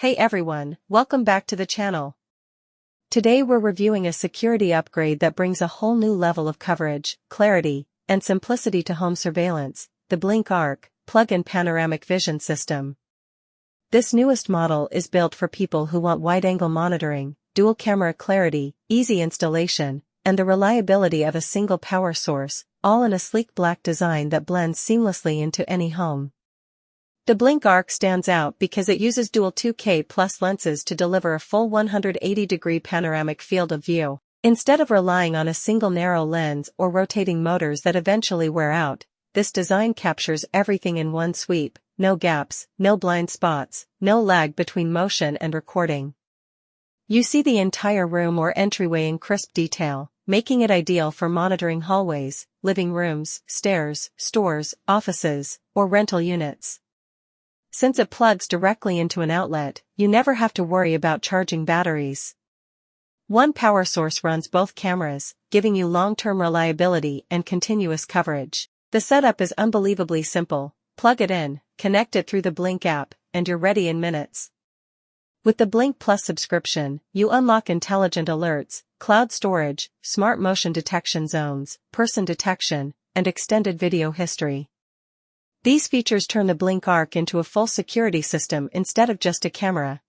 Hey everyone, welcome back to the channel. Today we're reviewing a security upgrade that brings a whole new level of coverage, clarity, and simplicity to home surveillance, the Blink Arc plug-in panoramic vision system. This newest model is built for people who want wide-angle monitoring, dual camera clarity, easy installation, and the reliability of a single power source, all in a sleek black design that blends seamlessly into any home. The Blink Arc stands out because it uses dual 2K plus lenses to deliver a full 180-degree panoramic field of view. Instead of relying on a single narrow lens or rotating motors that eventually wear out, this design captures everything in one sweep, no gaps, no blind spots, no lag between motion and recording. You see the entire room or entryway in crisp detail, making it ideal for monitoring hallways, living rooms, stairs, stores, offices, or rental units. Since it plugs directly into an outlet, you never have to worry about charging batteries. One power source runs both cameras, giving you long-term reliability and continuous coverage. The setup is unbelievably simple. Plug it in, connect it through the Blink app, and you're ready in minutes. With the Blink Plus subscription, you unlock intelligent alerts, cloud storage, smart motion detection zones, person detection, and extended video history. These features turn the Blink Arc into a full security system instead of just a camera.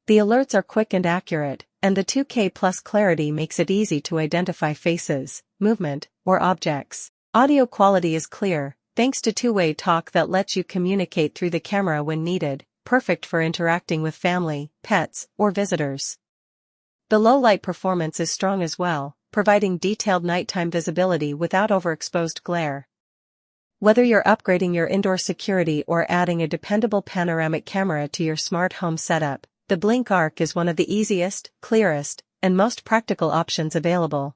The alerts are quick and accurate, and the 2K plus clarity makes it easy to identify faces, movement, or objects. Audio quality is clear, thanks to two-way talk that lets you communicate through the camera when needed, perfect for interacting with family, pets, or visitors. The low-light performance is strong as well, providing detailed nighttime visibility without overexposed glare. Whether you're upgrading your indoor security or adding a dependable panoramic camera to your smart home setup, the Blink Arc is one of the easiest, clearest, and most practical options available.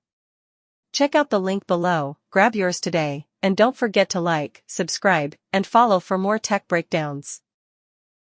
Check out the link below, grab yours today, and don't forget to like, subscribe, and follow for more tech breakdowns.